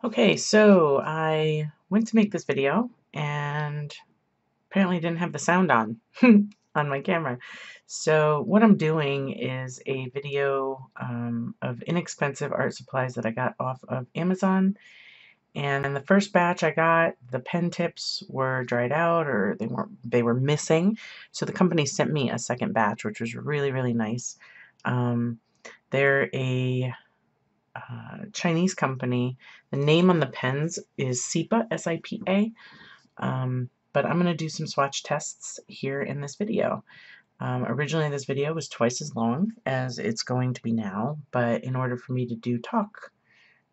Okay, so I went to make this video and apparently didn't have the sound on on my camera. So what I'm doing is a video of inexpensive art supplies that I got off of Amazon. And in the first batch I got, the pen tips were dried out or they were missing. So the company sent me a second batch, which was really, really nice. Um, they're a Chinese company. The name on the pens is SIPA, S-I-P-A. But I'm going to do some swatch tests here in this video. Originally this video was twice as long as it's going to be now, but in order for me to do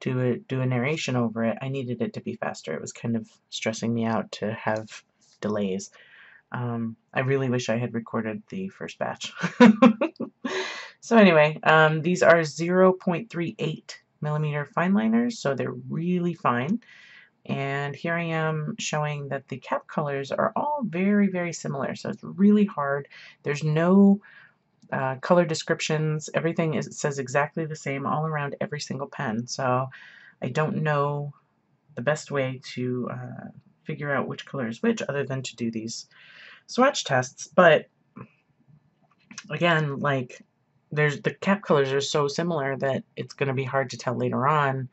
a narration over it, I needed it to be faster. It was kind of stressing me out to have delays. I really wish I had recorded the first batch. So anyway, these are 0.38 millimeter fineliners, so they're really fine. And here I am showing that the cap colors are all very, very similar, so it's really hard. There's no color descriptions. Everything says exactly the same all around every single pen, so I don't know the best way to figure out which color is which other than to do these swatch tests. But again, like, the cap colors are so similar that it's going to be hard to tell later on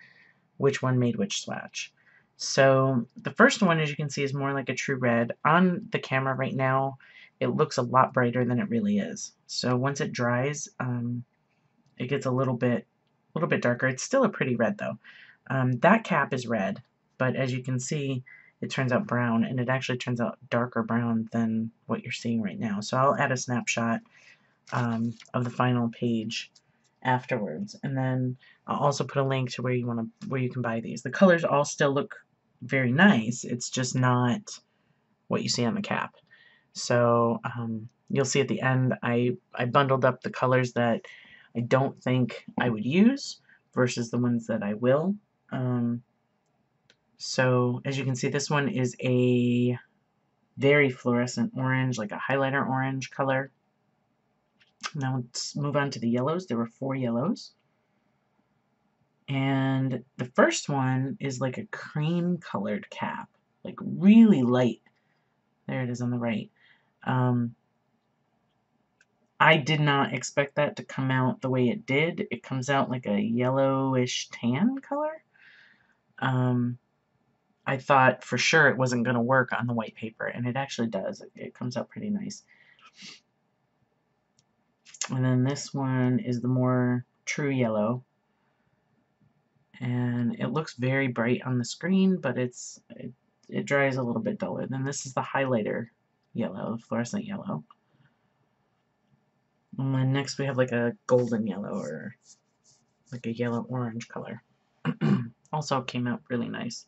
which one made which swatch. So the first one, as you can see, is more like a true red. On the camera right now, it looks a lot brighter than it really is. So once it dries, it gets a little bit darker. It's still a pretty red though. That cap is red, but as you can see, it turns out brown, and it actually turns out darker brown than what you're seeing right now. So I'll add a snapshot of the final page afterwards, and then I'll also put a link to where you can buy these. The colors all still look very nice. It's just not what you see on the cap. So you'll see at the end I bundled up the colors that I don't think I would use versus the ones that I will. So as you can see, this one is a very fluorescent orange, like a highlighter orange color. Now let's move on to the yellows. There were 4 yellows. And the first one is like a cream colored cap, like really light. There it is on the right. I did not expect that to come out the way it did. It comes out like a yellowish tan color. I thought for sure it wasn't going to work on the white paper, and it actually does. It comes out pretty nice. And then this one is the more true yellow. And it looks very bright on the screen, but it dries a little bit duller. Then this is the highlighter yellow, fluorescent yellow. And then next we have like a golden yellow or like a yellow-orange color. Also came out really nice.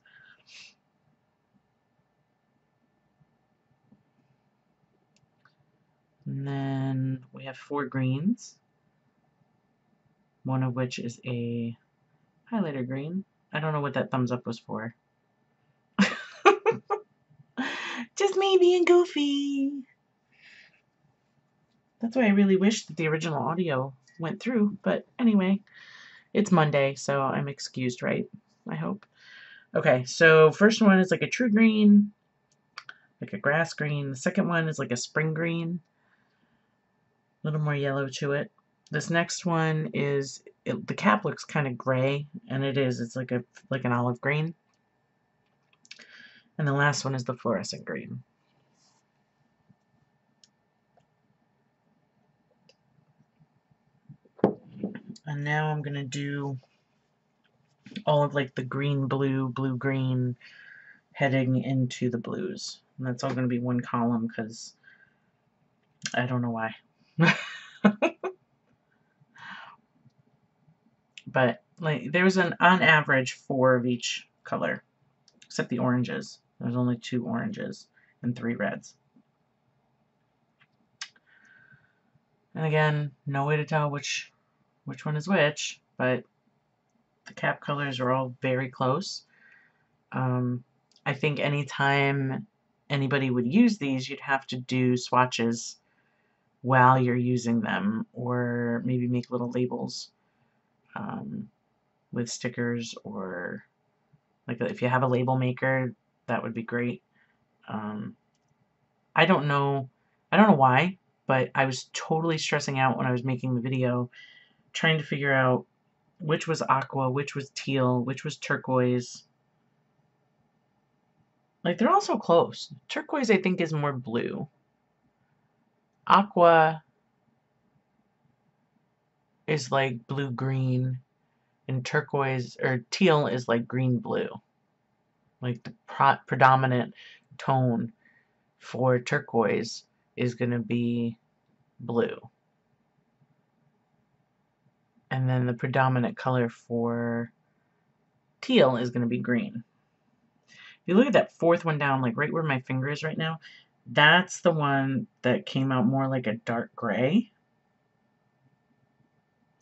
And then we have 4 greens, one of which is a highlighter green. I don't know what that thumbs up was for. Just me being goofy. That's why I really wish that the original audio went through. But anyway, it's Monday, so I'm excused, right? I hope. Okay, so first one is like a true green, like a grass green. The second one is like a spring green, a little more yellow to it. This next one is, the cap looks kind of gray, and it is. It's like an olive green. And the last one is the fluorescent green. And now I'm going to do all of like the green, blue, blue, green heading into the blues. And that's all going to be one column because I don't know why. But like there's on average 4 of each color, except the oranges. There's only 2 oranges and 3 reds. And again, no way to tell which one is which, but the cap colors are all very close. I think anytime anybody would use these, you'd have to do swatches while you're using them, or maybe make little labels with stickers or Like if you have a label maker, that would be great. I don't know why, but I was totally stressing out when I was making the video, trying to figure out which was aqua, which was teal, which was turquoise. Like, they're all so close. Turquoise, I think, is more blue. Aqua is like blue-green, and turquoise, or teal, is like green-blue. Like, the predominant tone for turquoise is going to be blue. And then the predominant color for teal is going to be green. If you look at that fourth one down, like right where my finger is right now, that's the one that came out more like a dark gray.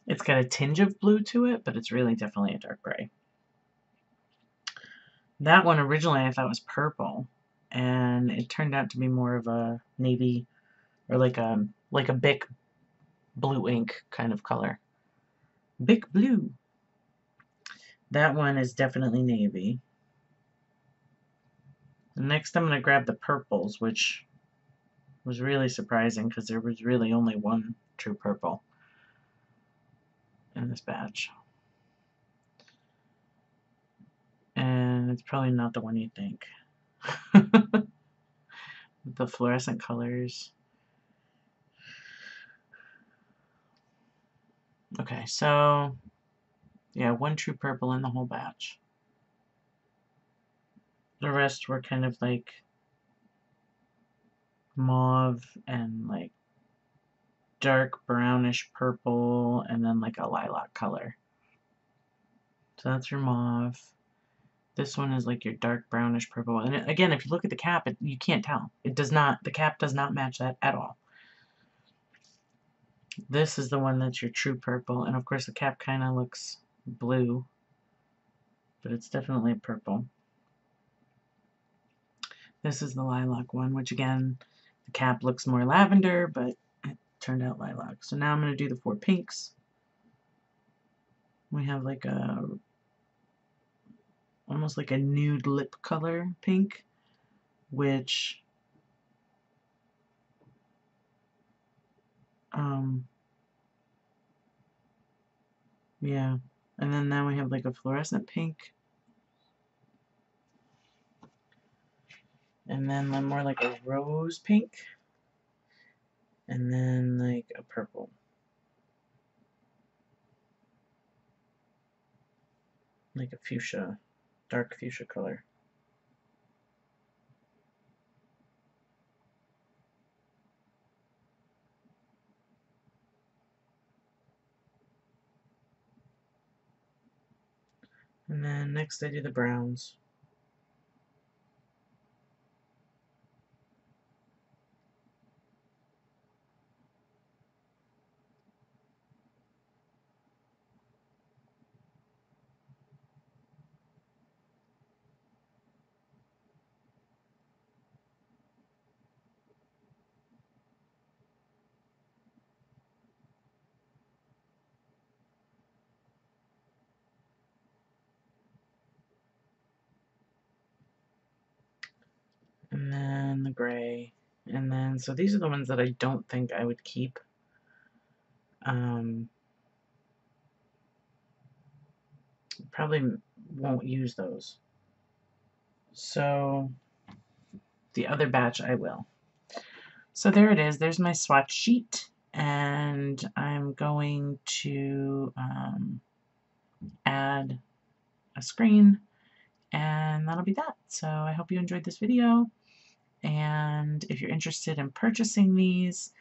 It's got a tinge of blue to it, but it's really definitely a dark gray. That one originally I thought was purple, and it turned out to be more of a navy, or like a Bic blue ink kind of color. Bic blue. That one is definitely navy. Next I'm going to grab the purples, which was really surprising because there was really only one true purple in this batch. And it's probably not the one you think. The fluorescent colors. Okay, so yeah, one true purple in the whole batch. The rest were kind of like mauve and like dark brownish purple, and then like a lilac color. So that's your mauve. This one is like your dark brownish purple. And again, if you look at the cap, you can't tell. It does not, the cap does not match that at all. This is the one that's your true purple. And of course the cap kind of looks blue, but it's definitely purple. This is the lilac one, which again, the cap looks more lavender, but it turned out lilac. So now I'm going to do the 4 pinks. We have like a, almost like a nude lip color pink, which yeah. And then now we have like a fluorescent pink. And then more like a rose pink. And then like a purple. Like a fuchsia, dark fuchsia color. And then next I do the browns. And then the gray. And then, so these are the ones that I don't think I would keep. Probably won't use those. So the other batch I will. So there it is. There's my swatch sheet. And I'm going to add a screen. And that'll be that. So I hope you enjoyed this video. And if you're interested in purchasing these,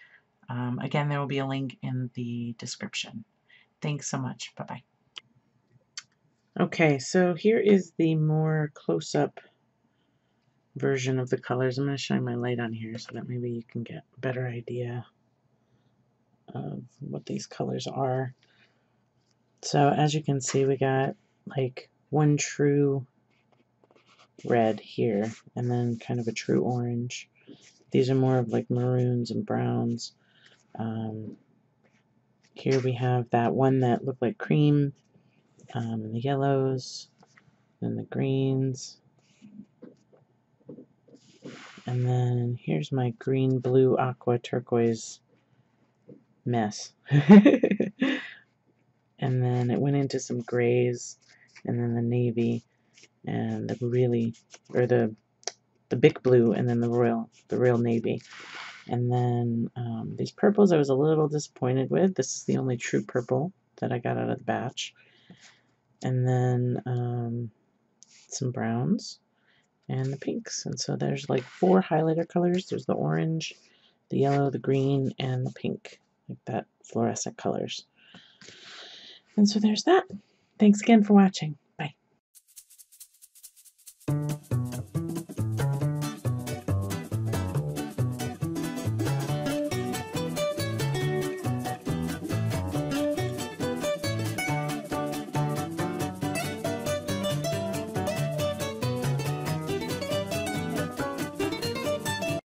again, there will be a link in the description. Thanks so much. Bye-bye. Okay, so here is the more close-up version of the colors. I'm going to shine my light on here so that maybe you can get a better idea of what these colors are. So as you can see, we got like one true red here, and then kind of a true orange. These are more of like maroons and browns. Here we have that one that looked like cream, and the yellows. then the greens, and then here's my green, blue, aqua, turquoise mess. And then it went into some grays, and then the navy, and the really, or the big blue, and then the real navy. And then these purples I was a little disappointed with. This is the only true purple that I got out of the batch. And then some browns and the pinks. And so there's like 4 highlighter colors. There's the orange, the yellow, the green, and the pink, like that fluorescent colors. And so there's that. Thanks again for watching.